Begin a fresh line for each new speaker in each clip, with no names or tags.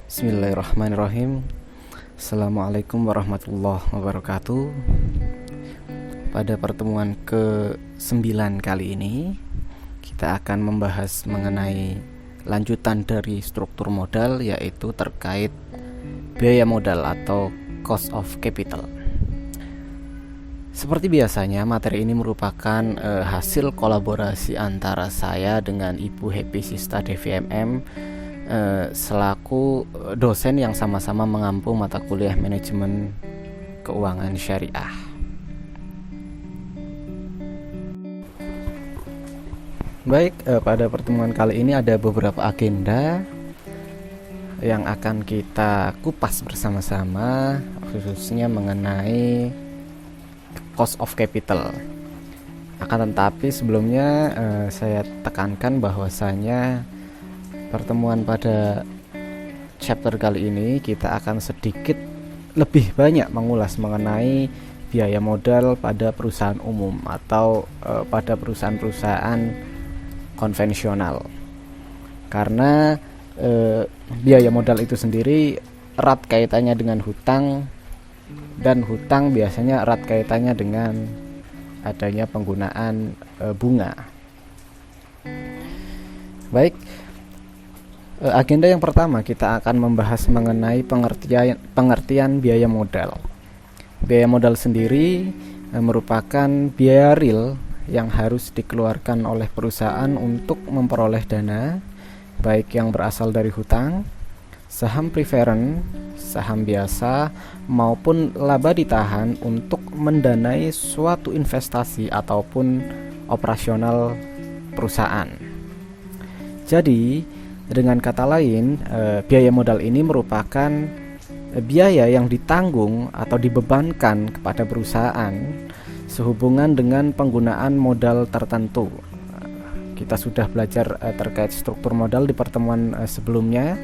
Bismillahirrahmanirrahim. Assalamualaikum warahmatullahi wabarakatuh. Pada pertemuan ke-9 kali ini kita akan membahas mengenai lanjutan dari struktur modal, yaitu terkait biaya modal atau cost of capital. Seperti biasanya, materi ini merupakan hasil kolaborasi antara saya dengan Ibu Happy Sista DVMM selaku dosen yang sama-sama mengampu mata kuliah manajemen keuangan syariah. Baik, pada pertemuan kali ini ada beberapa agenda yang akan kita kupas bersama-sama, khususnya mengenai cost of capital. Akan tetapi sebelumnya saya tekankan bahwasanya pertemuan pada chapter kali ini kita akan sedikit lebih banyak mengulas mengenai biaya modal pada perusahaan umum atau pada perusahaan-perusahaan konvensional. Karena biaya modal itu sendiri erat kaitannya dengan hutang, dan hutang biasanya erat kaitannya dengan adanya penggunaan bunga. Baik, agenda yang pertama kita akan membahas mengenai pengertian biaya modal. Biaya modal sendiri merupakan biaya real yang harus dikeluarkan oleh perusahaan untuk memperoleh dana, baik yang berasal dari hutang, saham preferen, saham biasa, maupun laba ditahan untuk mendanai suatu investasi ataupun operasional perusahaan. Jadi dengan kata lain, biaya modal ini merupakan biaya yang ditanggung atau dibebankan kepada perusahaan sehubungan dengan penggunaan modal tertentu. Kita sudah belajar terkait struktur modal di pertemuan sebelumnya,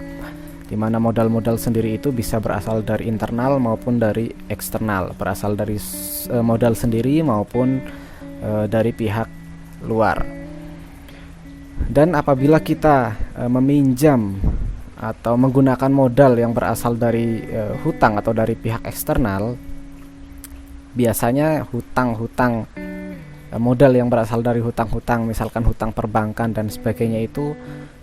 di mana modal-modal sendiri itu bisa berasal dari internal maupun dari eksternal, berasal dari modal sendiri maupun dari pihak luar. Dan apabila kita meminjam atau menggunakan modal yang berasal dari hutang atau dari pihak eksternal, biasanya hutang-hutang modal yang berasal dari hutang-hutang, misalkan hutang perbankan dan sebagainya, itu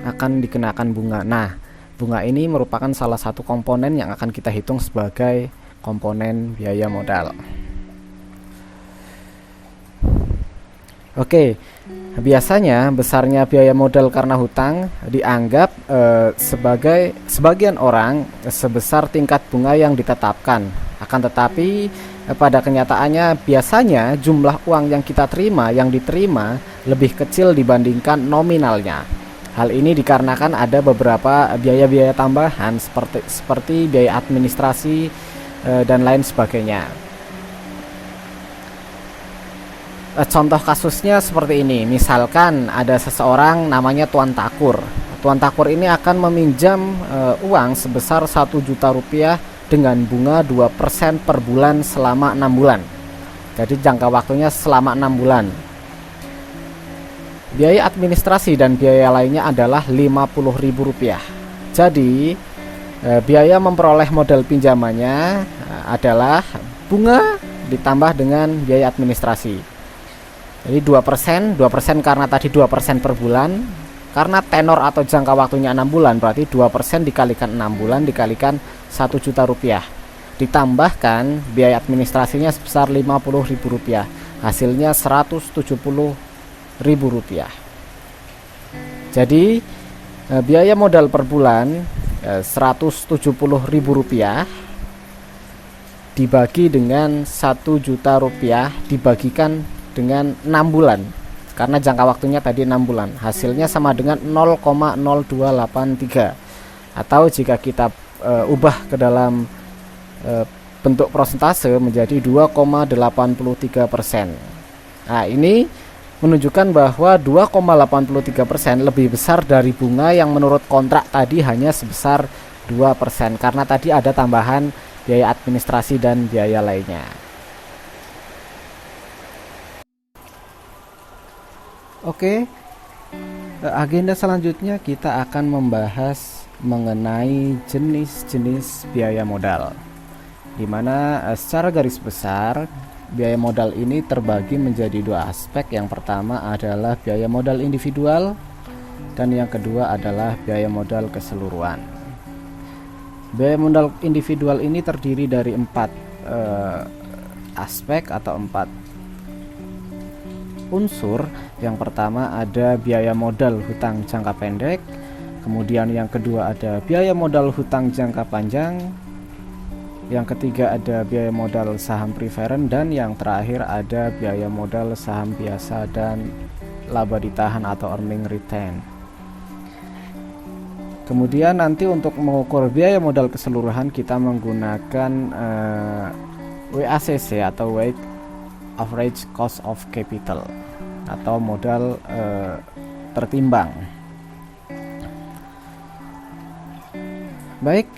akan dikenakan bunga. Nah, bunga ini merupakan salah satu komponen yang akan kita hitung sebagai komponen biaya modal. Oke, biasanya besarnya biaya modal karena hutang dianggap sebagai sebagian orang sebesar tingkat bunga yang ditetapkan. Akan tetapi pada kenyataannya biasanya jumlah uang yang kita terima, yang diterima, lebih kecil dibandingkan nominalnya. Hal ini dikarenakan ada beberapa biaya-biaya tambahan seperti biaya administrasi dan lain sebagainya. Contoh kasusnya seperti ini. Misalkan ada seseorang namanya Tuan Takur. Tuan Takur ini akan meminjam uang sebesar 1 juta rupiah dengan bunga 2% per bulan selama 6 bulan. Jadi jangka waktunya selama 6 bulan. Biaya administrasi dan biaya lainnya adalah Rp50.000. Jadi biaya memperoleh modal pinjamannya adalah bunga ditambah dengan biaya administrasi. Jadi 2% karena tadi 2% per bulan. Karena tenor atau jangka waktunya 6 bulan, berarti 2% dikalikan 6 bulan dikalikan 1 juta rupiah. Ditambahkan biaya administrasinya sebesar Rp50.000. Hasilnya Rp170.000. Jadi biaya modal per bulan Rp170.000 dibagi dengan 1 juta rupiah dibagikan dengan 6 bulan, karena jangka waktunya tadi 6 bulan. Hasilnya sama dengan 0,0283, atau jika kita ubah ke dalam bentuk persentase menjadi 2,83%. Nah, ini menunjukkan bahwa 2,83% lebih besar dari bunga yang menurut kontrak tadi hanya sebesar 2%, karena tadi ada tambahan biaya administrasi dan biaya lainnya. Oke, agenda selanjutnya kita akan membahas mengenai jenis-jenis biaya modal, di mana secara garis besar biaya modal ini terbagi menjadi dua aspek. Yang pertama adalah biaya modal individual dan yang kedua adalah biaya modal keseluruhan. Biaya modal individual ini terdiri dari 4 aspek atau 4 unsur. Yang pertama ada biaya modal hutang jangka pendek, kemudian yang kedua ada biaya modal hutang jangka panjang, yang ketiga ada biaya modal saham preferen, dan yang terakhir ada biaya modal saham biasa dan laba ditahan atau earning return. Kemudian nanti untuk mengukur biaya modal keseluruhan kita menggunakan WACC atau Weighted Average Cost of Capital atau modal tertimbang. Baik,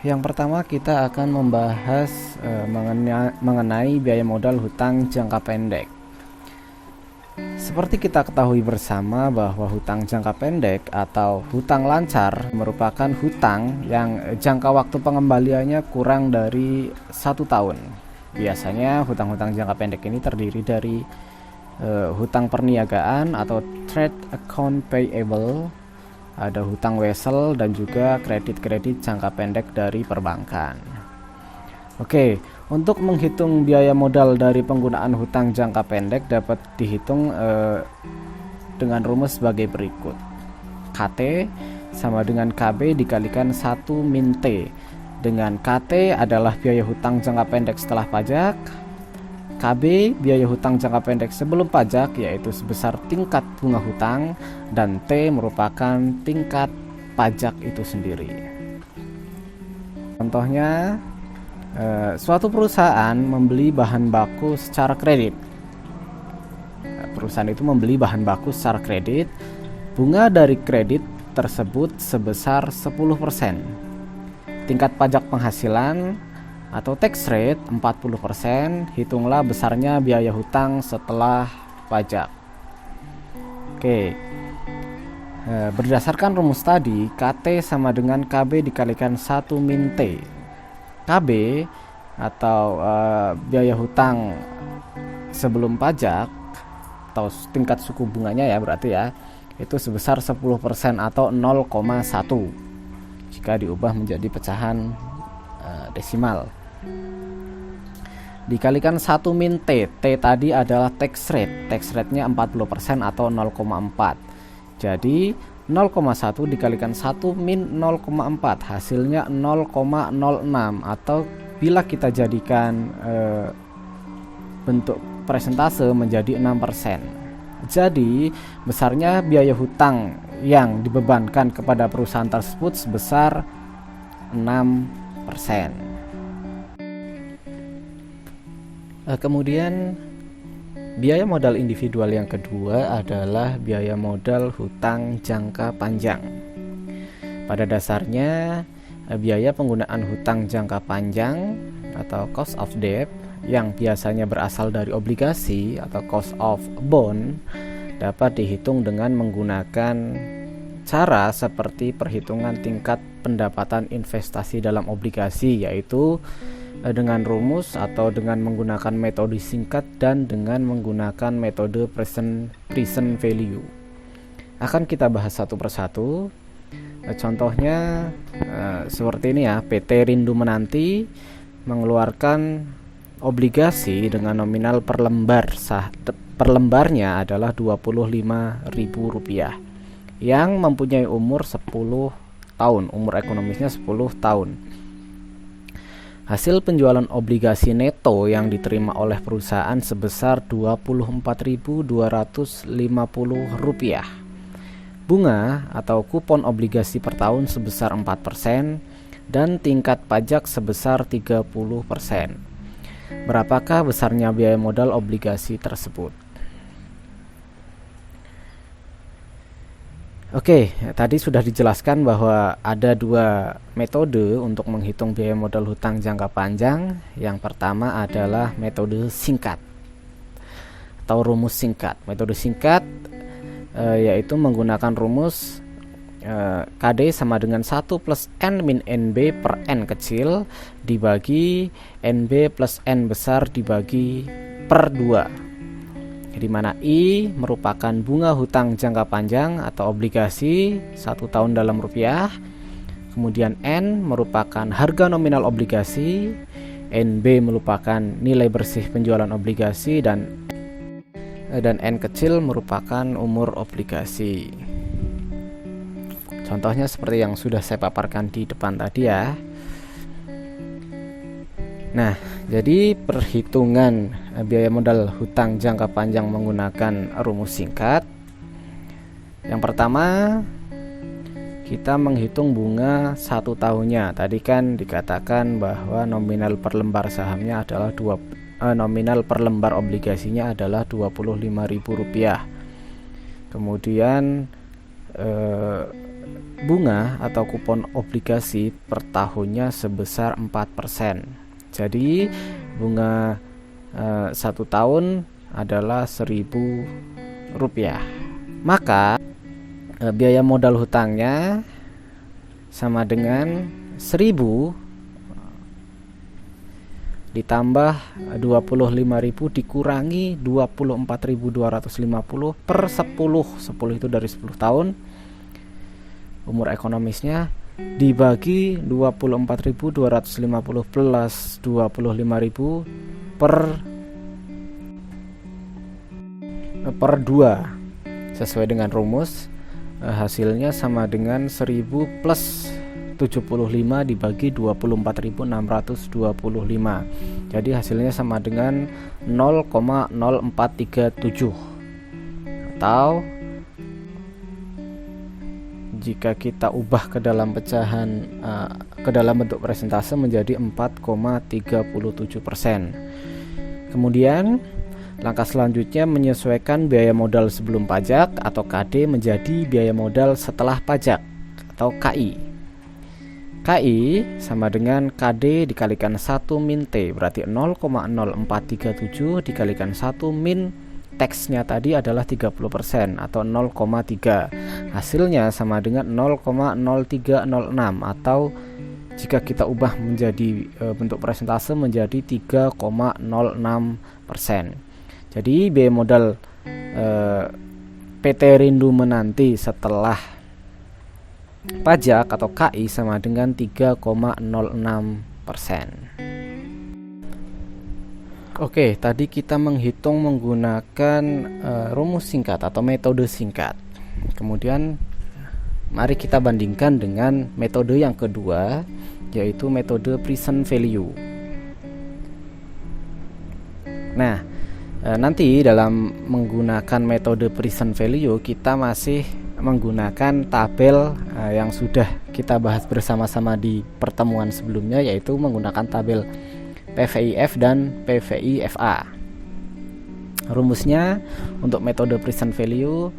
yang pertama kita akan membahas mengenai biaya modal hutang jangka pendek. Seperti kita ketahui bersama bahwa hutang jangka pendek atau hutang lancar merupakan hutang yang jangka waktu pengembaliannya kurang dari 1 tahun. Biasanya hutang-hutang jangka pendek ini terdiri dari hutang perniagaan atau trade account payable, ada hutang wesel, dan juga kredit-kredit jangka pendek dari perbankan. Oke, untuk menghitung biaya modal dari penggunaan hutang jangka pendek dapat dihitung dengan rumus sebagai berikut. KT sama dengan KB dikalikan 1 min T, dengan KT adalah biaya hutang jangka pendek setelah pajak, KB biaya hutang jangka pendek sebelum pajak yaitu sebesar tingkat bunga hutang, dan T merupakan tingkat pajak itu sendiri. Contohnya, suatu perusahaan membeli bahan baku secara kredit. Perusahaan itu membeli bahan baku secara kredit. Bunga dari kredit tersebut sebesar 10%. Tingkat pajak penghasilan atau tax rate 40%. Hitunglah besarnya biaya hutang setelah pajak. Oke. Berdasarkan rumus tadi, KT sama dengan KB dikalikan 1 min T. KB atau biaya hutang sebelum pajak atau tingkat suku bunganya ya berarti ya, itu sebesar 10% atau 0,1 jika diubah menjadi pecahan desimal. Dikalikan 1 min T. T tadi adalah tax rate. Tax rate-nya 40% atau 0,4. Jadi 0,1 dikalikan 1 min 0,4 hasilnya 0,06, atau bila kita jadikan bentuk persentase menjadi 6%. Jadi besarnya biaya hutang yang dibebankan kepada perusahaan tersebut sebesar 6%. Kemudian biaya modal individual yang kedua adalah biaya modal hutang jangka panjang. Pada dasarnya biaya penggunaan hutang jangka panjang atau cost of debt yang biasanya berasal dari obligasi atau cost of bond dapat dihitung dengan menggunakan cara seperti perhitungan tingkat pendapatan investasi dalam obligasi, yaitu dengan rumus atau dengan menggunakan metode singkat dan dengan menggunakan metode present value. Akan kita bahas satu persatu. Contohnya seperti ini ya, PT Rindu Menanti mengeluarkan obligasi dengan nominal per lembarnya adalah Rp25.000 yang mempunyai umur 10 tahun, umur ekonomisnya 10 tahun. Hasil penjualan obligasi neto yang diterima oleh perusahaan sebesar Rp24.250. Bunga atau kupon obligasi per tahun sebesar 4% dan tingkat pajak sebesar 30%. Berapakah besarnya biaya modal obligasi tersebut? Oke, tadi sudah dijelaskan bahwa ada dua metode untuk menghitung biaya modal hutang jangka panjang. Yang pertama adalah metode singkat atau rumus singkat. Metode singkat yaitu menggunakan rumus KD sama dengan 1 plus N min NB per N kecil dibagi NB plus N besar dibagi per 2, di mana I merupakan bunga hutang jangka panjang atau obligasi 1 tahun dalam rupiah, kemudian N merupakan harga nominal obligasi, NB merupakan nilai bersih penjualan obligasi, dan N kecil merupakan umur obligasi. Contohnya seperti yang sudah saya paparkan di depan tadi ya. Nah, jadi perhitungan biaya modal hutang jangka panjang menggunakan rumus singkat. Yang pertama, kita menghitung bunga 1 tahunnya. Tadi kan dikatakan bahwa nominal per lembar sahamnya adalah nominal per lembar obligasinya adalah Rp25.000. Kemudian bunga atau kupon obligasi per tahunnya sebesar 4%. Jadi bunga 1 tahun adalah Rp1.000. Maka biaya modal hutangnya sama dengan 1.000 ditambah 25.000 dikurangi 24.250 per 10 itu dari 10 tahun. Umur ekonomisnya dibagi 24.250 plus 25.000 per 2 sesuai dengan rumus. Hasilnya sama dengan 1.000 plus 75 dibagi 24.625. Jadi hasilnya sama dengan 0,0437, atau jika kita ubah ke dalam pecahan ke dalam bentuk persentase menjadi 4,37%. Kemudian langkah selanjutnya menyesuaikan biaya modal sebelum pajak atau KD menjadi biaya modal setelah pajak atau KI. KI sama dengan KD dikalikan 1 min T, berarti 0,0437 dikalikan 1 min teksnya tadi adalah 30% atau 0,3. Hasilnya sama dengan 0,0306, atau jika kita ubah menjadi bentuk persentase menjadi 3,06%. Jadi biaya modal PT Rindu Menanti setelah pajak atau KI sama dengan 3,06%. Oke, tadi kita menghitung menggunakan rumus singkat atau metode singkat. Kemudian mari kita bandingkan dengan metode yang kedua, yaitu metode present value. Nah, nanti dalam menggunakan metode present value kita masih menggunakan tabel yang sudah kita bahas bersama-sama di pertemuan sebelumnya, yaitu menggunakan tabel PVIF dan PVIFA. Rumusnya untuk metode present value,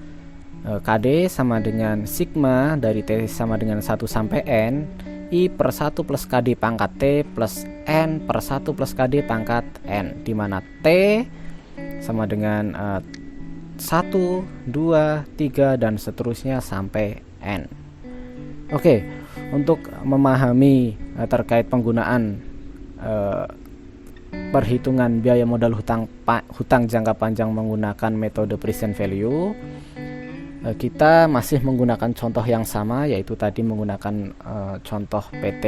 KD sama dengan sigma dari T sama dengan 1 sampai N, I per 1 plus KD pangkat T plus N per 1 plus KD pangkat N, di mana T sama dengan 1, 2, 3 dan seterusnya sampai N. Oke, untuk memahami terkait penggunaan perhitungan biaya modal hutang jangka panjang menggunakan metode present value, kita masih menggunakan contoh yang sama, yaitu tadi menggunakan contoh PT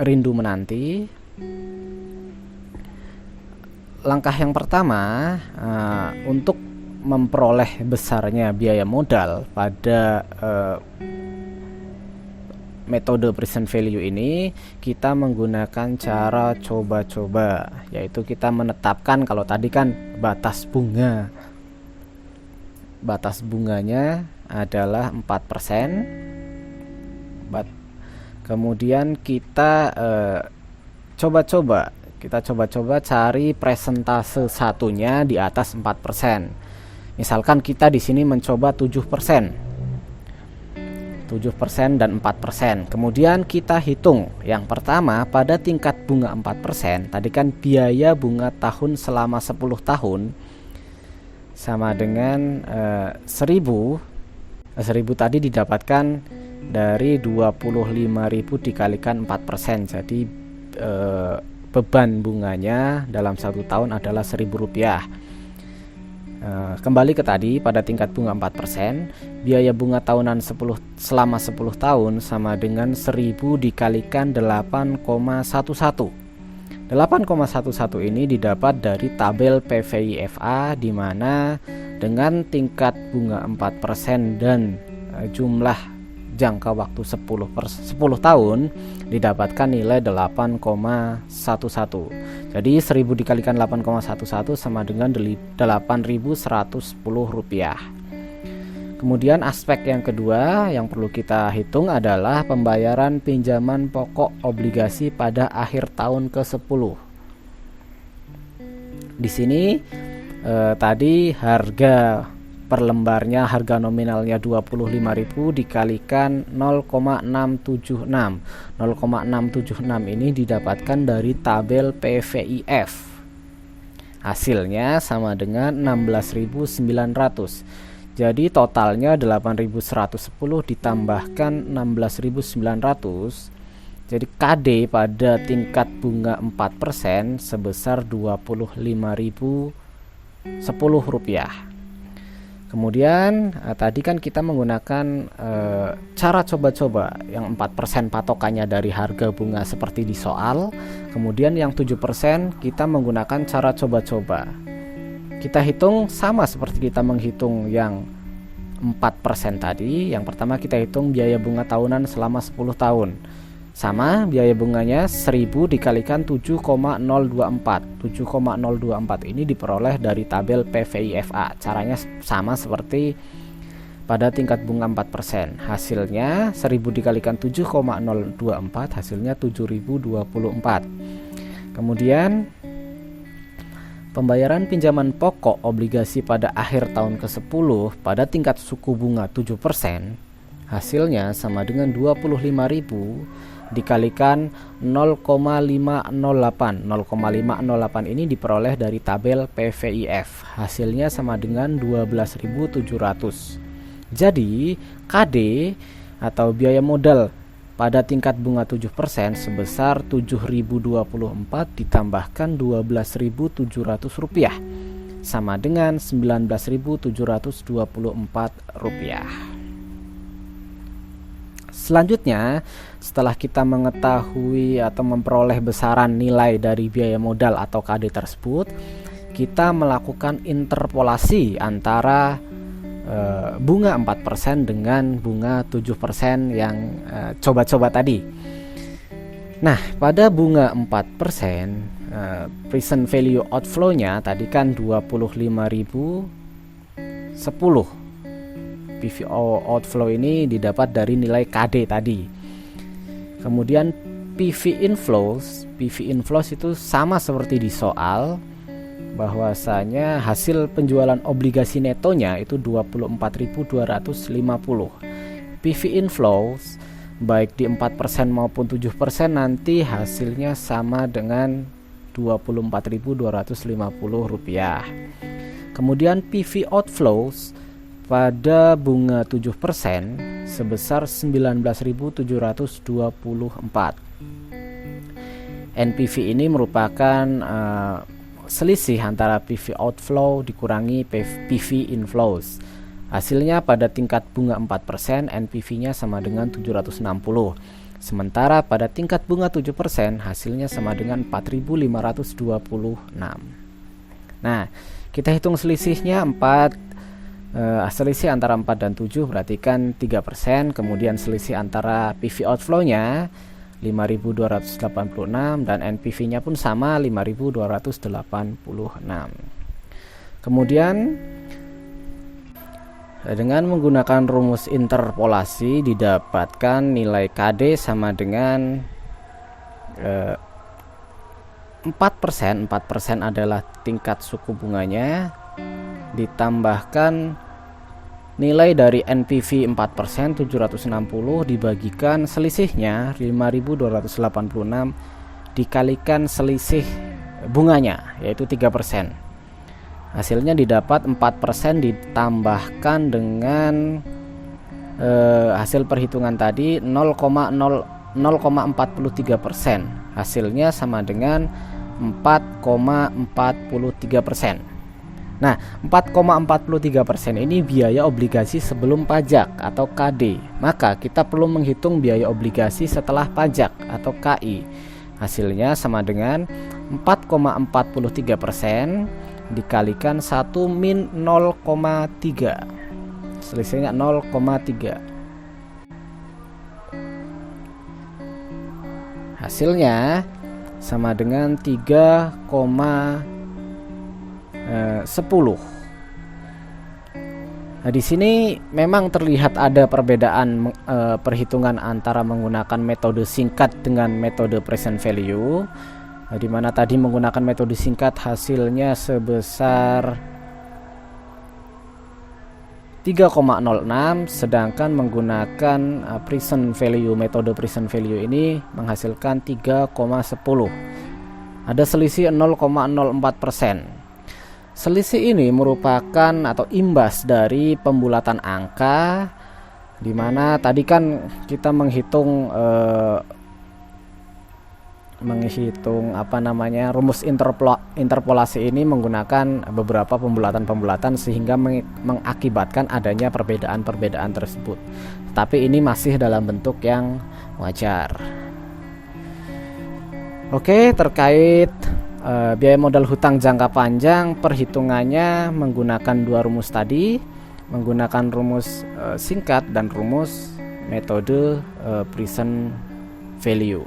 Rindu Menanti. Langkah yang pertama untuk memperoleh besarnya biaya modal pada metode present value ini, kita menggunakan cara coba-coba, yaitu kita menetapkan, kalau tadi kan batas bunganya adalah 4%. Kemudian kita coba-coba cari presentase satunya di atas 4%. Misalkan kita di sini mencoba 7% dan 4%. Kemudian kita hitung yang pertama pada tingkat bunga 4%. Tadi kan biaya bunga tahun selama 10 tahun sama dengan 1000 tadi didapatkan dari 25.000 dikalikan 4%. Jadi beban bunganya dalam 1 tahun adalah Rp1.000. Kembali ke tadi, pada tingkat bunga 4%, biaya bunga tahunan selama 10 tahun sama dengan 1000 dikalikan 8,11. 8,11 ini didapat dari tabel PVIFA, di mana dengan tingkat bunga 4% dan jumlah jangka waktu 10 tahun didapatkan nilai 8,11. Jadi 1000 dikalikan 8,11 sama dengan Rp8.110. Kemudian aspek yang kedua yang perlu kita hitung adalah pembayaran pinjaman pokok obligasi pada akhir tahun ke-10. Di sini tadi harga per lembarnya, harga nominalnya 25.000 dikalikan 0,676. 0,676 ini didapatkan dari tabel PVIF. Hasilnya sama dengan 16.900. Jadi totalnya 8.110 ditambahkan 16.900. Jadi KD pada tingkat bunga 4% sebesar Rp25.010. Kemudian tadi kan kita menggunakan cara coba-coba yang 4% patokannya dari harga bunga seperti di soal. Kemudian yang 7% kita menggunakan cara coba-coba. Kita hitung sama seperti kita menghitung yang 4% tadi. Yang pertama kita hitung biaya bunga tahunan selama 10 tahun. Sama, biaya bunganya 1000 dikalikan 7,024. 7,024 ini diperoleh dari tabel PVIFA. Caranya sama seperti pada tingkat bunga 4%. Hasilnya 1000 dikalikan 7,024, hasilnya 7.024. Kemudian pembayaran pinjaman pokok obligasi pada akhir tahun ke-10 pada tingkat suku bunga 7%, hasilnya sama dengan 25.000 dikalikan 0,508. 0,508 ini diperoleh dari tabel PVIF. Hasilnya sama dengan 12.700. Jadi KD atau biaya modal pada tingkat bunga 7% sebesar 7.024 ditambahkan 12.700 rupiah sama dengan 19.724 rupiah. Selanjutnya, setelah kita mengetahui atau memperoleh besaran nilai dari biaya modal atau KD tersebut, kita melakukan interpolasi antara bunga 4% dengan bunga 7% yang coba-coba tadi. Nah, pada bunga 4%, present value outflow-nya tadi kan 25.010. PV outflow ini didapat dari nilai KD tadi. Kemudian PV inflows itu sama seperti di soal, bahwasanya hasil penjualan obligasi netonya itu 24.250. PV inflows baik di 4% maupun 7% nanti hasilnya sama dengan 24.250 rupiah. Kemudian PV outflows pada bunga 7% sebesar 19.724. NPV ini merupakan selisih antara PV outflow dikurangi PV inflows. Hasilnya pada tingkat bunga 4% NPV-nya sama dengan 760. Sementara pada tingkat bunga 7% hasilnya sama dengan 4.526. Nah, kita hitung selisihnya selisih antara 4 dan 7 berarti kan 3%. Kemudian selisih antara PV outflow-nya 5.286 dan NPV-nya pun sama 5.286. Kemudian dengan menggunakan rumus interpolasi didapatkan nilai KD sama dengan 4%. 4% adalah tingkat suku bunganya, ditambahkan nilai dari NPV 4% 760 dibagikan selisihnya 5.286 dikalikan selisih bunganya yaitu 3%. Hasilnya didapat 4% ditambahkan dengan hasil perhitungan tadi 0,43%. Hasilnya sama dengan 4,43%. Nah, 4,43% ini biaya obligasi sebelum pajak atau KD. Maka kita perlu menghitung biaya obligasi setelah pajak atau KI. Hasilnya sama dengan 4,43% dikalikan 1 min 0,3. Selisihnya 0,3. Hasilnya sama dengan 3,10. Nah, di sini memang terlihat ada perbedaan perhitungan antara menggunakan metode singkat dengan metode present value. Di mana tadi menggunakan metode singkat hasilnya sebesar 3,06, sedangkan menggunakan metode present value ini menghasilkan 3,10. Ada selisih 0,04%. Selisih ini merupakan atau imbas dari pembulatan angka, di mana tadi kan kita menghitung rumus interpolasi ini menggunakan beberapa pembulatan sehingga mengakibatkan adanya perbedaan-perbedaan tersebut. Tapi ini masih dalam bentuk yang wajar. Oke, terkait biaya modal hutang jangka panjang, perhitungannya menggunakan dua rumus tadi, menggunakan rumus singkat dan rumus metode present value.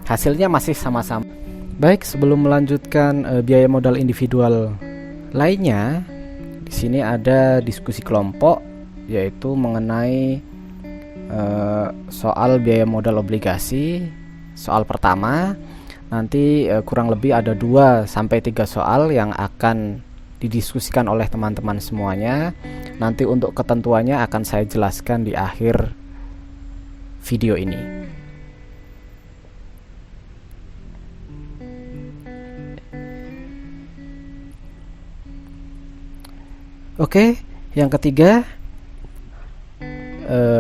Hasilnya masih sama-sama. Baik, sebelum melanjutkan biaya modal individual lainnya, di sini ada diskusi kelompok, yaitu mengenai soal biaya modal obligasi. Soal pertama, nanti kurang lebih ada 2-3 soal yang akan didiskusikan oleh teman-teman semuanya. Nanti untuk ketentuannya akan saya jelaskan di akhir video ini. Oke, yang ketiga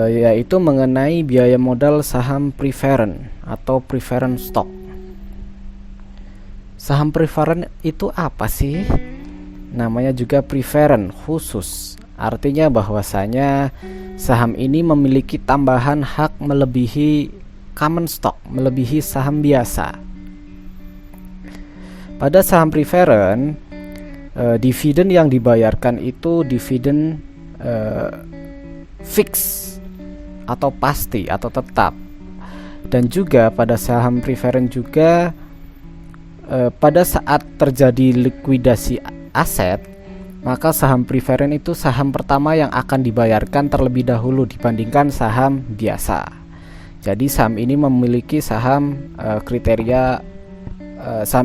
yaitu mengenai biaya modal saham preferred atau preferred stock. Saham preferred itu apa sih? Namanya juga preferred khusus. Artinya bahwasanya saham ini memiliki tambahan hak melebihi common stock, melebihi saham biasa. Pada saham preferred, dividen yang dibayarkan itu dividen fix atau pasti atau tetap. Dan juga pada saham preferred juga pada saat terjadi likuidasi aset, maka saham preferred itu saham pertama yang akan dibayarkan terlebih dahulu dibandingkan saham biasa. Jadi saham ini memiliki saham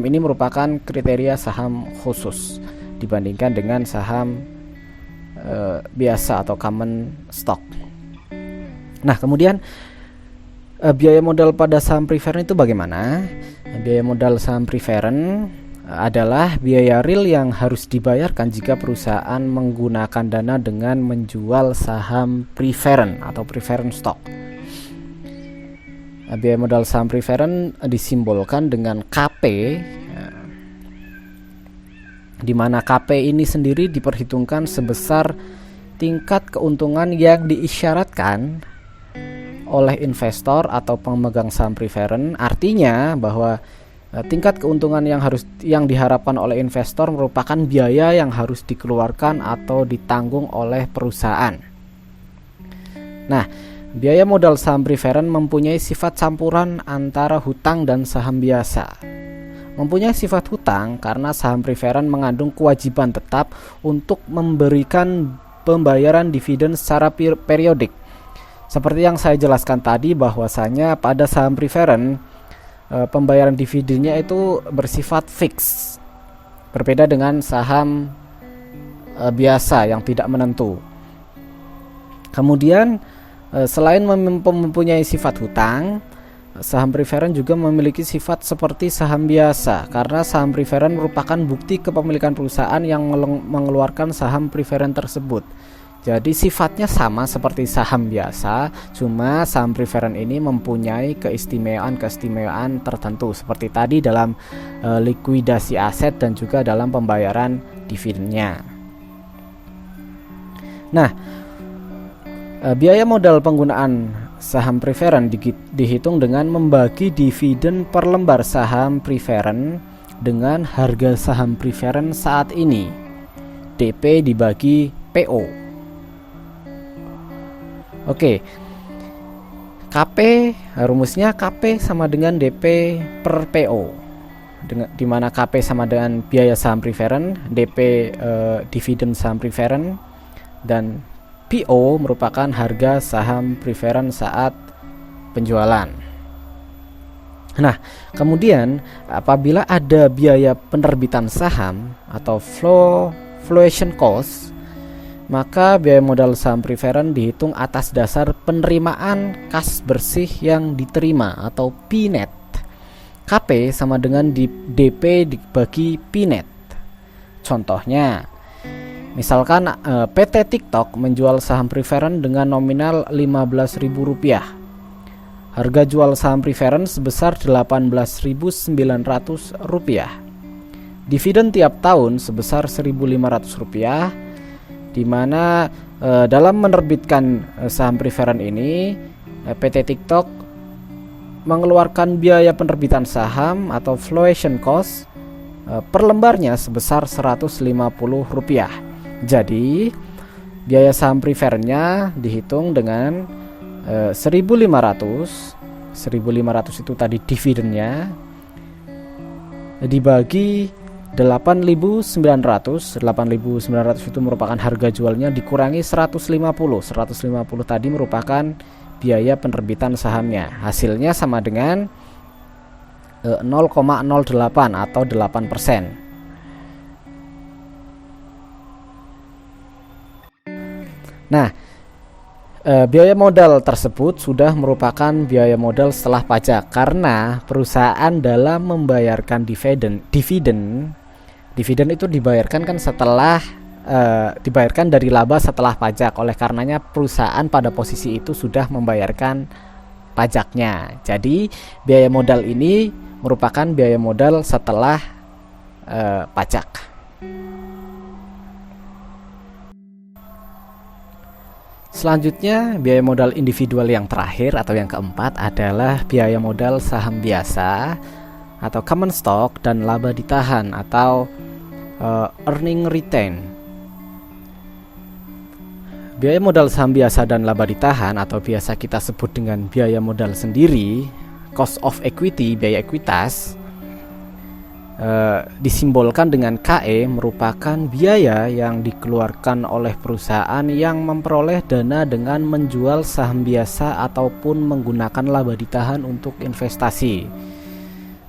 ini merupakan kriteria saham khusus dibandingkan dengan saham biasa atau common stock. Nah, kemudian biaya modal pada saham preferred itu bagaimana? Biaya modal saham preferred adalah biaya real yang harus dibayarkan jika perusahaan menggunakan dana dengan menjual saham preferred atau preferred stock. Biaya modal saham preferred disimbolkan dengan KP, di mana KP ini sendiri diperhitungkan sebesar tingkat keuntungan yang diisyaratkan oleh investor atau pemegang saham preferred. Artinya bahwa tingkat keuntungan yang diharapkan oleh investor merupakan biaya yang harus dikeluarkan atau ditanggung oleh perusahaan. Nah, biaya modal saham preferred mempunyai sifat campuran antara hutang dan saham biasa. Mempunyai sifat hutang karena saham preferred mengandung kewajiban tetap untuk memberikan pembayaran dividen secara periodik. Seperti yang saya jelaskan tadi, bahwasanya pada saham preferred pembayaran dividennya itu bersifat fix, berbeda dengan saham biasa yang tidak menentu. Kemudian selain mempunyai sifat hutang, saham preferen juga memiliki sifat seperti saham biasa, karena saham preferen merupakan bukti kepemilikan perusahaan yang mengeluarkan saham preferen tersebut. Jadi sifatnya sama seperti saham biasa, cuma saham preferen ini mempunyai keistimewaan tertentu seperti tadi dalam likuidasi aset dan juga dalam pembayaran dividennya. Nah, biaya modal penggunaan saham preferen dihitung dengan membagi dividen per lembar saham preferen dengan harga saham preferen saat ini. DP dibagi PO. Oke, KP, rumusnya KP sama dengan DP per PO, di mana KP sama dengan biaya saham preferen, DP dividen saham preferen, dan PO merupakan harga saham preferen saat penjualan. Nah, kemudian apabila ada biaya penerbitan saham atau fluctuation cost, maka biaya modal saham preferen dihitung atas dasar penerimaan kas bersih yang diterima atau P-net. KP sama dengan DP dibagi P-net. Contohnya, misalkan PT TikTok menjual saham preferen dengan nominal Rp15.000. Harga jual saham preferen sebesar Rp18.900. Dividen tiap tahun sebesar Rp1.500, di mana dalam menerbitkan saham preferen ini PT TikTok mengeluarkan biaya penerbitan saham atau fluctuation cost per lembarnya sebesar Rp150. Jadi biaya saham preferennya dihitung dengan 1.500 itu tadi dividennya dibagi 8.900 itu merupakan harga jualnya dikurangi 150 tadi merupakan biaya penerbitan sahamnya. Hasilnya sama dengan 0,08 atau 8%. Nah, biaya modal tersebut sudah merupakan biaya modal setelah pajak, karena perusahaan dalam membayarkan dividen itu dibayarkan kan setelah dibayarkan dari laba setelah pajak. Oleh karenanya perusahaan pada posisi itu sudah membayarkan pajaknya. Jadi biaya modal ini merupakan biaya modal setelah pajak. Selanjutnya, biaya modal individual yang terakhir atau yang keempat adalah biaya modal saham biasa atau common stock dan laba ditahan atau earning retain. Biaya modal saham biasa dan laba ditahan atau biasa kita sebut dengan biaya modal sendiri, cost of equity, biaya ekuitas, disimbolkan dengan KE, merupakan biaya yang dikeluarkan oleh perusahaan yang memperoleh dana dengan menjual saham biasa ataupun menggunakan laba ditahan untuk investasi.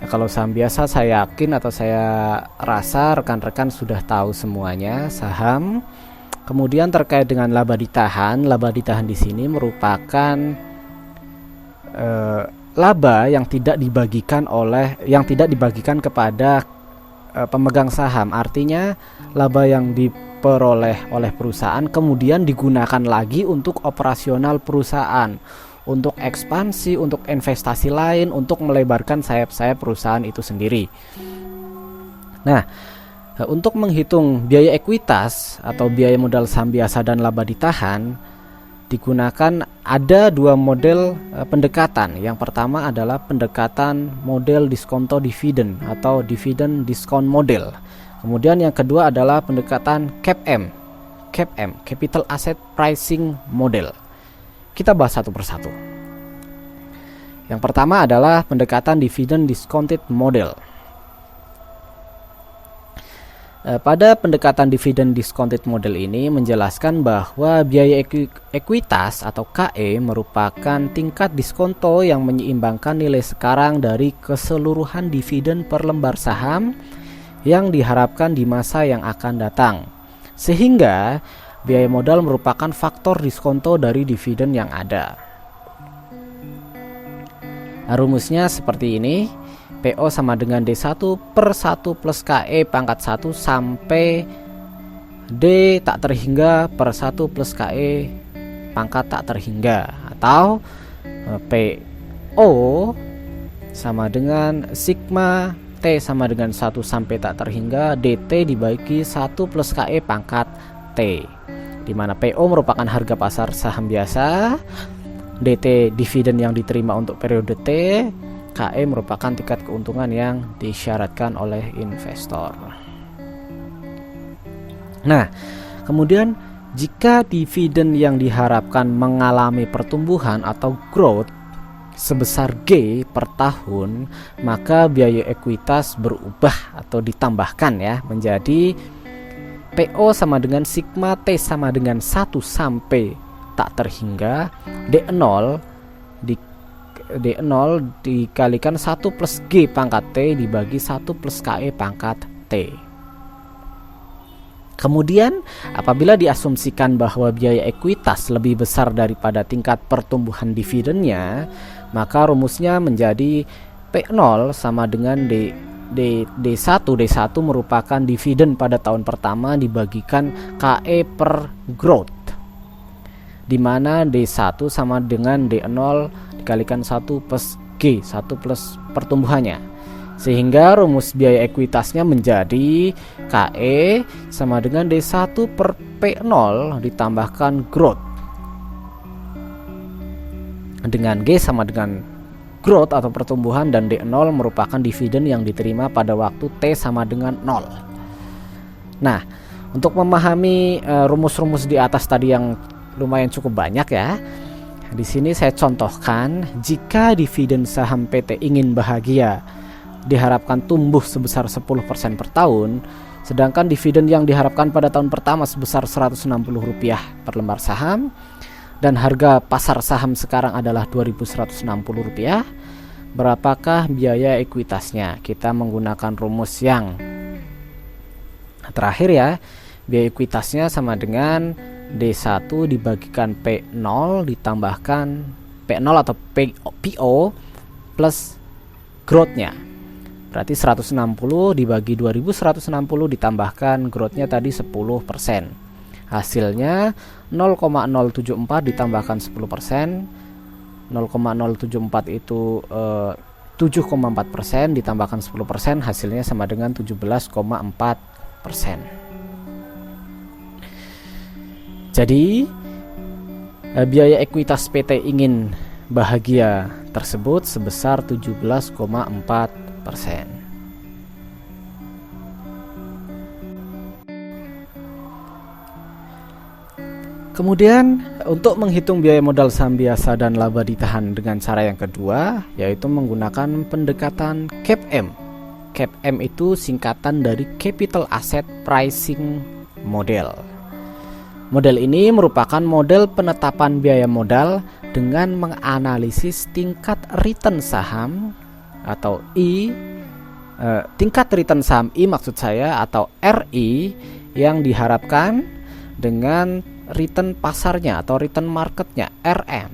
Kalau saham biasa saya yakin atau saya rasa rekan-rekan sudah tahu semuanya saham. Kemudian terkait dengan laba ditahan di sini merupakan laba yang tidak dibagikan kepada pemegang saham. Artinya laba yang diperoleh oleh perusahaan kemudian digunakan lagi untuk operasional perusahaan, untuk ekspansi, untuk investasi lain, untuk melebarkan sayap-sayap perusahaan itu sendiri. Nah, untuk menghitung biaya ekuitas atau biaya modal saham biasa dan laba ditahan digunakan ada dua model pendekatan. Yang pertama adalah pendekatan model diskonto dividen atau dividend discount model. Kemudian yang kedua adalah pendekatan CAPM, Capital Asset Pricing Model. Kita bahas satu persatu. Yang pertama adalah pendekatan dividend discounted model. Pada pendekatan dividend discounted model ini menjelaskan bahwa biaya ekuitas atau KE merupakan tingkat diskonto yang menyeimbangkan nilai sekarang dari keseluruhan dividen per lembar saham yang diharapkan di masa yang akan datang. Sehingga biaya modal merupakan faktor diskonto dari dividen yang ada. Rumusnya seperti ini. PO sama dengan D1 per 1 plus KE pangkat 1 sampai D tak terhingga per 1 plus KE pangkat tak terhingga, atau PO sama dengan sigma T sama dengan 1 sampai tak terhingga DT dibagi 1 plus KE pangkat T, di mana PO merupakan harga pasar saham biasa, DT dividen yang diterima untuk periode T, KE merupakan tingkat keuntungan yang disyaratkan oleh investor. Nah, kemudian jika dividen yang diharapkan mengalami pertumbuhan atau growth sebesar G per tahun, maka biaya ekuitas berubah atau ditambahkan ya menjadi PO sama dengan sigma T sama dengan 1 sampai tak terhingga D0 dikalikan 1 plus G pangkat T dibagi 1 plus KE pangkat T. Kemudian apabila diasumsikan bahwa biaya ekuitas lebih besar daripada tingkat pertumbuhan dividennya, maka rumusnya menjadi P0 sama dengan D1 merupakan dividen pada tahun pertama dibagikan KE per growth, di mana D1 sama dengan D0 dikalikan 1 plus G, 1 plus pertumbuhannya, sehingga rumus biaya ekuitasnya menjadi KE sama dengan D1 per P0 ditambahkan growth dengan G sama dengan growth atau pertumbuhan, dan D0 merupakan dividen yang diterima pada waktu T sama dengan 0. Nah, untuk memahami rumus-rumus di atas tadi yang lumayan cukup banyak ya, di sini saya contohkan jika dividen saham PT Ingin Bahagia diharapkan tumbuh sebesar 10% per tahun, sedangkan dividen yang diharapkan pada tahun pertama sebesar Rp160 per lembar saham, dan harga pasar saham sekarang adalah Rp2.160, berapakah biaya ekuitasnya? Kita menggunakan rumus yang terakhir ya. Biaya ekuitasnya sama dengan D1 dibagikan P0 ditambahkan P0 atau PO plus growth-nya. Berarti 160 dibagi 2160 ditambahkan growth-nya tadi 10%. Hasilnya 0,074 ditambahkan 10%. 0,074 itu 7,4% ditambahkan 10%, hasilnya sama dengan 17,4%. Jadi biaya ekuitas PT Ingin Bahagia tersebut sebesar 17,4%. Kemudian untuk menghitung biaya modal saham biasa dan laba ditahan dengan cara yang kedua, yaitu menggunakan pendekatan CAPM. CAPM itu singkatan dari Capital Asset Pricing Model. Model ini merupakan model penetapan biaya modal dengan menganalisis tingkat return saham atau tingkat return saham maksud saya, atau RI yang diharapkan dengan return pasarnya atau return marketnya RM.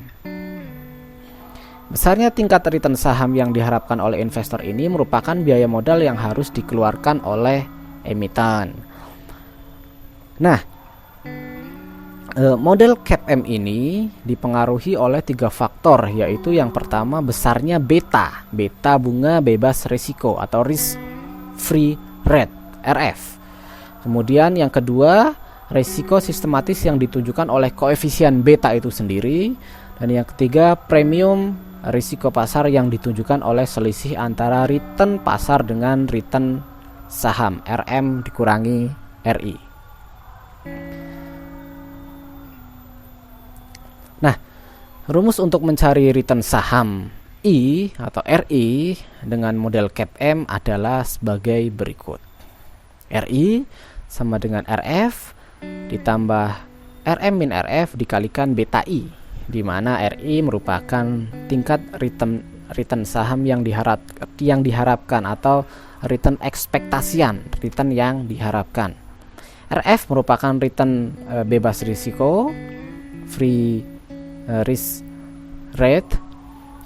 Besarnya tingkat return saham yang diharapkan oleh investor ini merupakan biaya modal yang harus dikeluarkan oleh emiten. Nah, model CAPM ini dipengaruhi oleh 3 faktor, yaitu yang pertama besarnya beta bunga bebas risiko atau risk free rate RF. Kemudian yang kedua, risiko sistematis yang ditujukan oleh koefisien beta itu sendiri, dan yang ketiga premium risiko pasar yang ditujukan oleh selisih antara return pasar dengan return saham RM dikurangi RI. Nah, rumus untuk mencari return saham I atau RI dengan model CAPM adalah sebagai berikut. RI sama dengan RF ditambah RM min RF dikalikan beta I, di mana RI merupakan tingkat return saham yang diharapkan atau return ekspektasian, return yang diharapkan. RF merupakan return bebas risiko, free risk rate.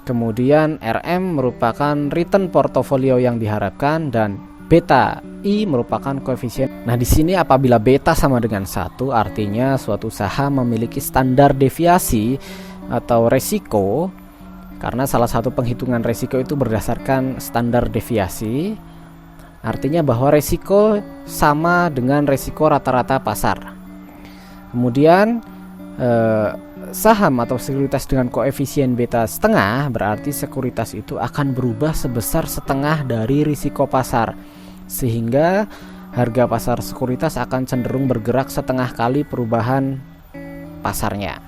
Kemudian RM merupakan return portofolio yang diharapkan, dan beta I merupakan koefisien. Nah, di sini apabila beta sama dengan 1, artinya suatu saham memiliki standar deviasi atau resiko, karena salah satu penghitungan resiko itu berdasarkan standar deviasi. Artinya bahwa resiko sama dengan resiko rata-rata pasar. Kemudian saham atau sekuritas dengan koefisien beta setengah, berarti sekuritas itu akan berubah sebesar setengah dari risiko pasar, sehingga harga pasar sekuritas akan cenderung bergerak setengah kali perubahan pasarnya.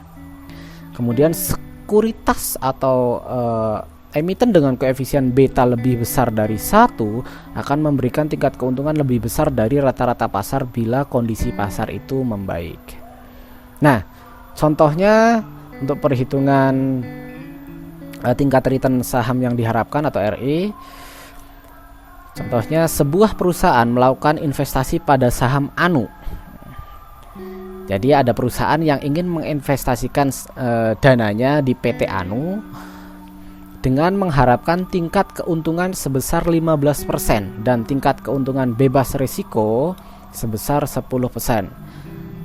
Kemudian sekuritas atau emiten dengan koefisien beta lebih besar dari 1 akan memberikan tingkat keuntungan lebih besar dari rata-rata pasar bila kondisi pasar itu membaik. Nah, contohnya untuk perhitungan tingkat return saham yang diharapkan atau RE, contohnya sebuah perusahaan melakukan investasi pada saham Anu. Jadi ada perusahaan yang ingin menginvestasikan dananya di PT Anu dengan mengharapkan tingkat keuntungan sebesar 15% dan tingkat keuntungan bebas risiko sebesar 10%.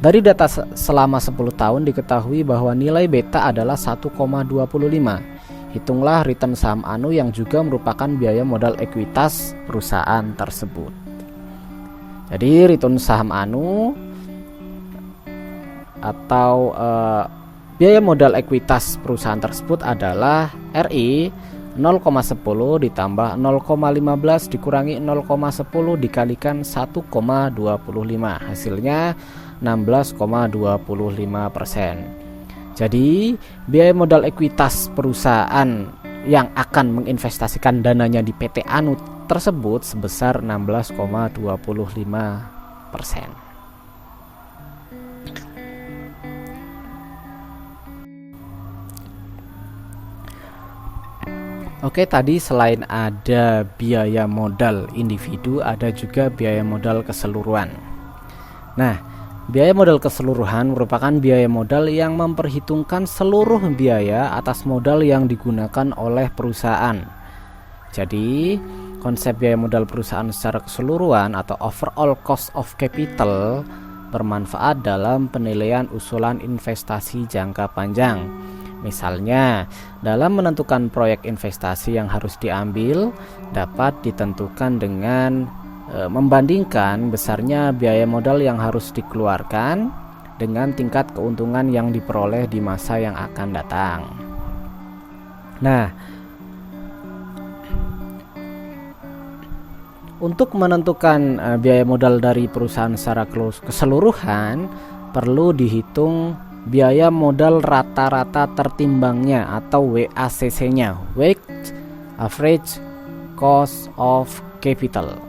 Dari data selama 10 tahun diketahui bahwa nilai beta adalah 1,25. Hitunglah return saham Anu yang juga merupakan biaya modal ekuitas perusahaan tersebut. Jadi return saham Anu atau biaya modal ekuitas perusahaan tersebut adalah RI 0,10 ditambah 0,15 dikurangi 0,10 dikalikan 1,25. Hasilnya 16,25%. Jadi biaya modal ekuitas perusahaan yang akan menginvestasikan dananya di PT Anu tersebut sebesar 16,25%. Oke, tadi selain ada biaya modal individu, ada juga biaya modal keseluruhan. Nah, biaya modal keseluruhan merupakan biaya modal yang memperhitungkan seluruh biaya atas modal yang digunakan oleh perusahaan. Jadi, konsep biaya modal perusahaan secara keseluruhan atau overall cost of capital bermanfaat dalam penilaian usulan investasi jangka panjang. Misalnya, dalam menentukan proyek investasi yang harus diambil dapat ditentukan dengan membandingkan besarnya biaya modal yang harus dikeluarkan dengan tingkat keuntungan yang diperoleh di masa yang akan datang. Nah, untuk menentukan biaya modal dari perusahaan secara keseluruhan perlu dihitung biaya modal rata-rata tertimbangnya atau WACC-nya, Weighted Average Cost of Capital.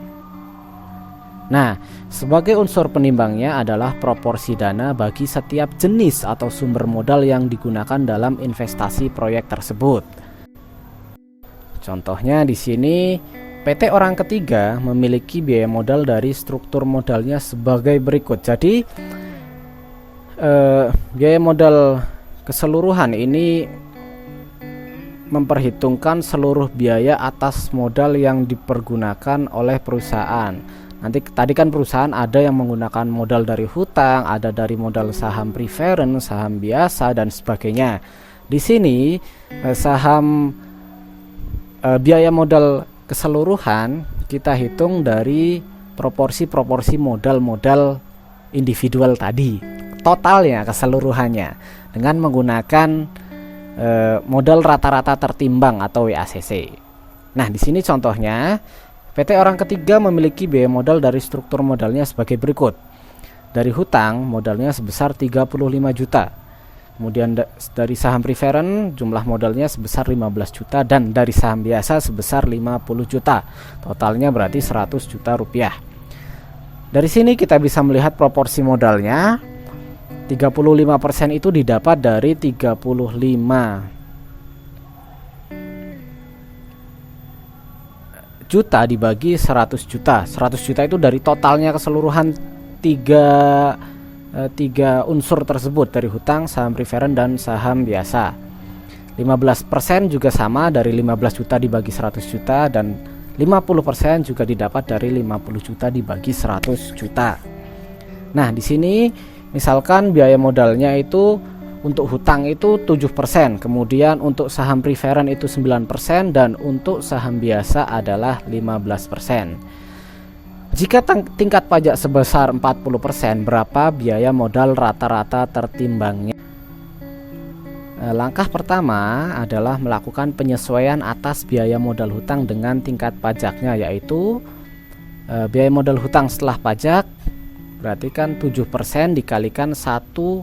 Nah, sebagai unsur penimbangnya adalah proporsi dana bagi setiap jenis atau sumber modal yang digunakan dalam investasi proyek tersebut. Contohnya di sini PT Orang Ketiga memiliki biaya modal dari struktur modalnya sebagai berikut. Jadi biaya modal keseluruhan ini memperhitungkan seluruh biaya atas modal yang dipergunakan oleh perusahaan. Nanti tadi kan perusahaan ada yang menggunakan modal dari hutang, ada dari modal saham preference, saham biasa dan sebagainya. Di sini saham biaya modal keseluruhan kita hitung dari proporsi-proporsi modal-modal individual tadi, totalnya keseluruhannya dengan menggunakan modal rata-rata tertimbang atau WACC. Nah, di sini contohnya PT Orang Ketiga memiliki biaya modal dari struktur modalnya sebagai berikut. Dari hutang modalnya sebesar 35 juta. Kemudian dari saham preference jumlah modalnya sebesar 15 juta dan dari saham biasa sebesar 50 juta. Totalnya berarti 100 juta rupiah. Dari sini kita bisa melihat proporsi modalnya. 35% itu didapat dari 35 juta dibagi 100 juta. 100 juta itu dari totalnya keseluruhan tiga unsur tersebut, dari hutang, saham preference dan saham biasa. 15% juga sama, dari 15 juta dibagi 100 juta, dan 50% juga didapat dari 50 juta dibagi 100 juta. Nah, di sini misalkan biaya modalnya itu untuk hutang itu 7%, kemudian untuk saham preferred itu 9%, dan untuk saham biasa adalah 15%. Jika tingkat pajak sebesar 40%, berapa biaya modal rata-rata tertimbangnya? Langkah pertama adalah melakukan penyesuaian atas biaya modal hutang dengan tingkat pajaknya, yaitu biaya modal hutang setelah pajak berarti kan 7% dikalikan 1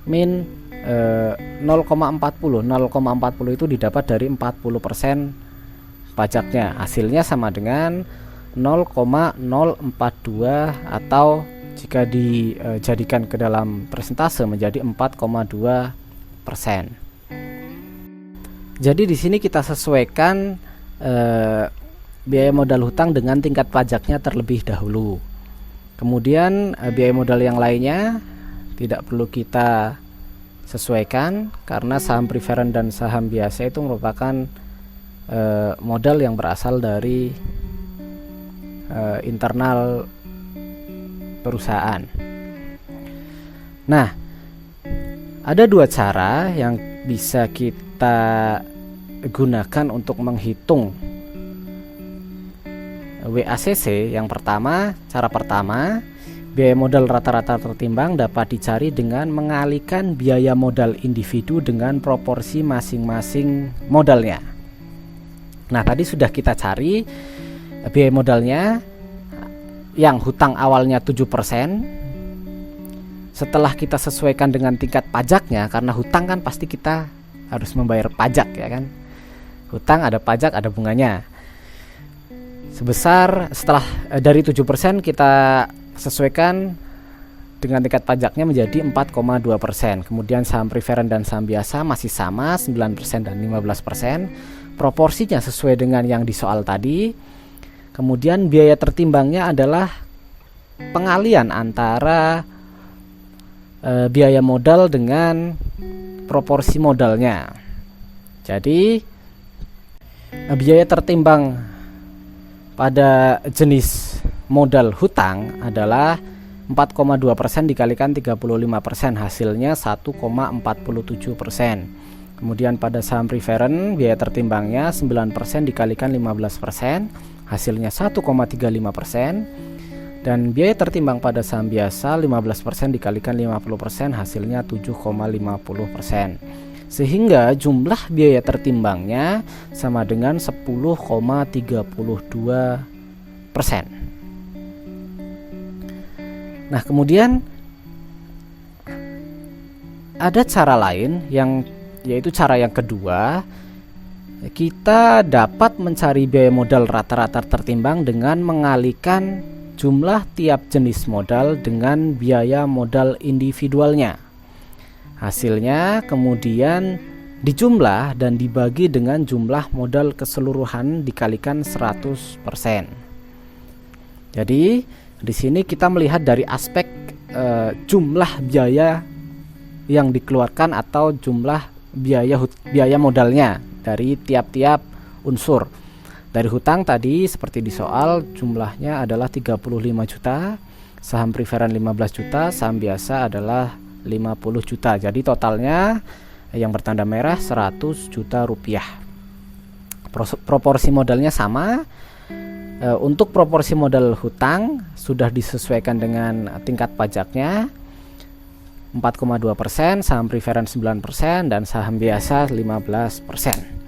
min 0,40. 0,40 itu didapat dari 40% pajaknya. Hasilnya sama dengan 0,042, atau jika dijadikan ke dalam persentase menjadi 4,2%. Jadi di sini kita sesuaikan biaya modal hutang dengan tingkat pajaknya terlebih dahulu. Kemudian biaya modal yang lainnya tidak perlu kita sesuaikan, karena saham preferred dan saham biasa itu merupakan modal yang berasal dari internal perusahaan. Nah, ada dua cara yang bisa kita gunakan untuk menghitung WACC. Yang pertama, cara pertama, biaya modal rata-rata tertimbang dapat dicari dengan mengalihkan biaya modal individu dengan proporsi masing-masing modalnya. Nah, tadi sudah kita cari biaya modalnya yang hutang awalnya 7%. Setelah kita sesuaikan dengan tingkat pajaknya, karena hutang kan pasti kita harus membayar pajak, ya kan. Hutang ada pajak, ada bunganya. Sebesar setelah dari 7% kita sesuaikan dengan tingkat pajaknya menjadi 4,2%. Kemudian saham preferred dan saham biasa masih sama, 9% dan 15%. Proporsinya sesuai dengan yang di soal tadi. Kemudian biaya tertimbangnya adalah pengalian antara biaya modal dengan proporsi modalnya. Jadi biaya tertimbang pada jenis modal hutang adalah 4,2% dikalikan 35%, hasilnya 1,47%. Kemudian pada saham preferred biaya tertimbangnya 9% dikalikan 15%, hasilnya 1,35%. Dan biaya tertimbang pada saham biasa 15% dikalikan 50%, hasilnya 7,50%. Sehingga jumlah biaya tertimbangnya sama dengan 10,32%. Nah, kemudian ada cara lain, yaitu cara yang kedua. Kita dapat mencari biaya modal rata-rata tertimbang dengan mengalihkan jumlah tiap jenis modal dengan biaya modal individualnya. Hasilnya kemudian dijumlah dan dibagi dengan jumlah modal keseluruhan dikalikan 100%. Jadi di sini kita melihat dari aspek jumlah biaya yang dikeluarkan atau jumlah biaya modalnya dari tiap-tiap unsur. Dari hutang tadi seperti di soal jumlahnya adalah 35 juta, saham preferred 15 juta, saham biasa adalah 50 juta. Jadi totalnya yang bertanda merah 100 juta rupiah. Proporsi modalnya sama. Untuk proporsi modal hutang sudah disesuaikan dengan tingkat pajaknya 4,2%, saham preferred 9%, dan saham biasa 15%.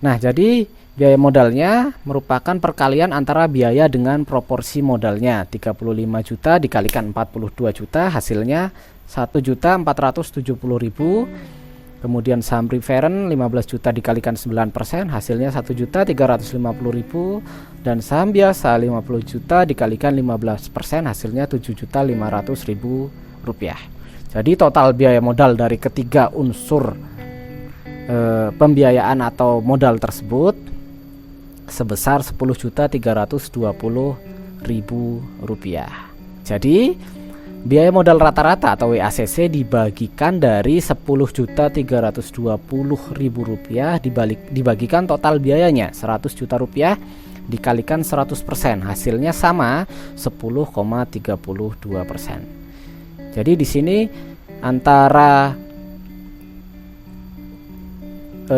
Nah, jadi biaya modalnya merupakan perkalian antara biaya dengan proporsi modalnya. 35 juta dikalikan 42 juta, hasilnya 1.470.000. Kemudian saham preferred 15 juta dikalikan 9%, hasilnya 1.350.000. Dan saham biasa 50 juta dikalikan 15%, hasilnya 7.500.000 rupiah. Jadi total biaya modal dari ketiga unsur pembiayaan atau modal tersebut sebesar 10.320.000 rupiah. Jadi Biaya modal rata-rata atau WACC dibagikan dari Rp10.320.000 dibagikan total biayanya Rp100 juta dikalikan 100%, hasilnya sama 10,32%. Jadi di sini antara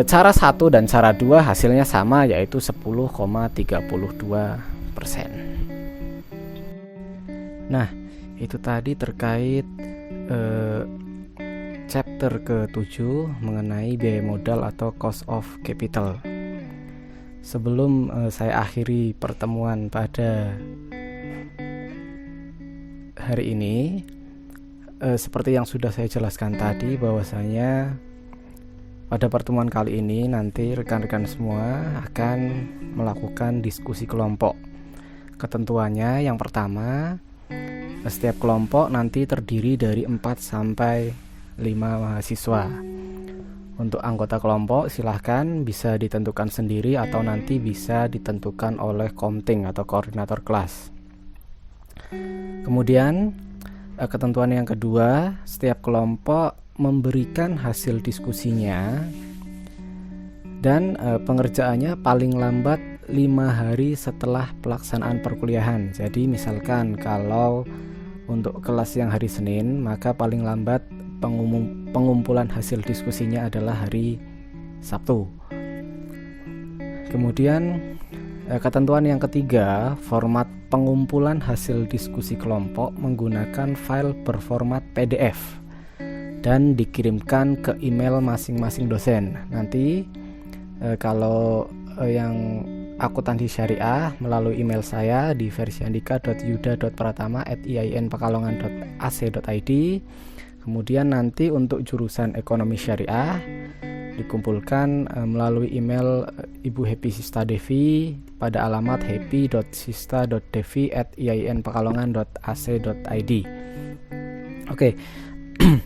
cara 1 dan cara 2 hasilnya sama, yaitu 10,32%. Nah, itu tadi terkait chapter ke-7 mengenai biaya modal atau cost of capital. Sebelum saya akhiri pertemuan pada hari ini, seperti yang sudah saya jelaskan tadi, bahwasanya pada pertemuan kali ini nanti rekan-rekan semua akan melakukan diskusi kelompok. Ketentuannya yang pertama, setiap kelompok nanti terdiri dari 4 sampai 5 mahasiswa. Untuk anggota kelompok silahkan bisa ditentukan sendiri atau nanti bisa ditentukan oleh komting atau koordinator kelas. Kemudian ketentuan yang kedua, setiap kelompok memberikan hasil diskusinya dan pengerjaannya paling lambat 5 hari setelah pelaksanaan perkuliahan. Jadi misalkan kalau untuk kelas yang hari Senin, maka paling lambat pengumpulan hasil diskusinya adalah hari Sabtu. Kemudian ketentuan yang ketiga, format pengumpulan hasil diskusi kelompok menggunakan file berformat PDF dan dikirimkan ke email masing-masing dosen. Nanti kalau yang akuntansi syariah melalui email saya di versiandika.yuda.pratama@iainpekalongan.ac.id. Kemudian nanti untuk jurusan ekonomi syariah dikumpulkan melalui email Ibu Happy Sista Devi pada alamat happy.sista.devi@iainpekalongan.ac.id. Oke.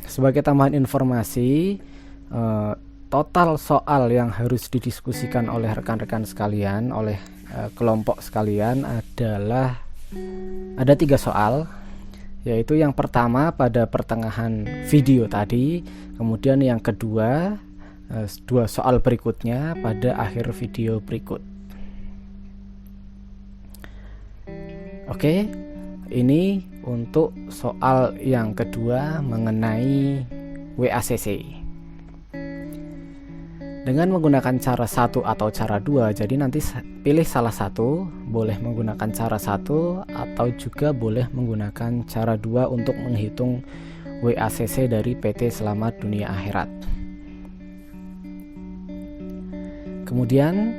Sebagai tambahan informasi, total soal yang harus didiskusikan oleh rekan-rekan sekalian, oleh kelompok sekalian adalah ada 3 soal, yaitu yang pertama pada pertengahan video tadi, kemudian yang kedua 2 soal berikutnya pada akhir video berikut. Oke, ini untuk soal yang kedua mengenai WACC. Dengan menggunakan cara 1 atau cara 2, jadi nanti pilih salah satu, boleh menggunakan cara 1 atau juga boleh menggunakan cara 2 untuk menghitung WACC dari PT Selamat Dunia Akhirat. Kemudian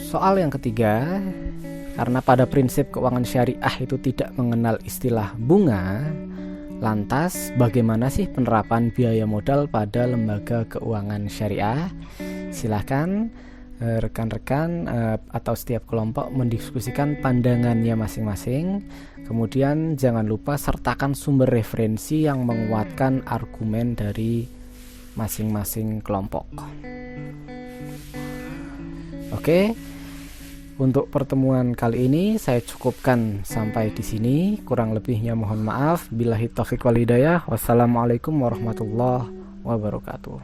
soal yang ketiga, karena pada prinsip keuangan syariah itu tidak mengenal istilah bunga, lantas bagaimana sih penerapan biaya modal pada lembaga keuangan syariah? Silahkan rekan-rekan atau setiap kelompok mendiskusikan pandangannya masing-masing. Kemudian jangan lupa sertakan sumber referensi yang menguatkan argumen dari masing-masing kelompok. Oke. Untuk pertemuan kali ini saya cukupkan sampai di sini. Kurang lebihnya mohon maaf. Billahi taufiq wal hidayah. Wassalamualaikum warahmatullahi wabarakatuh.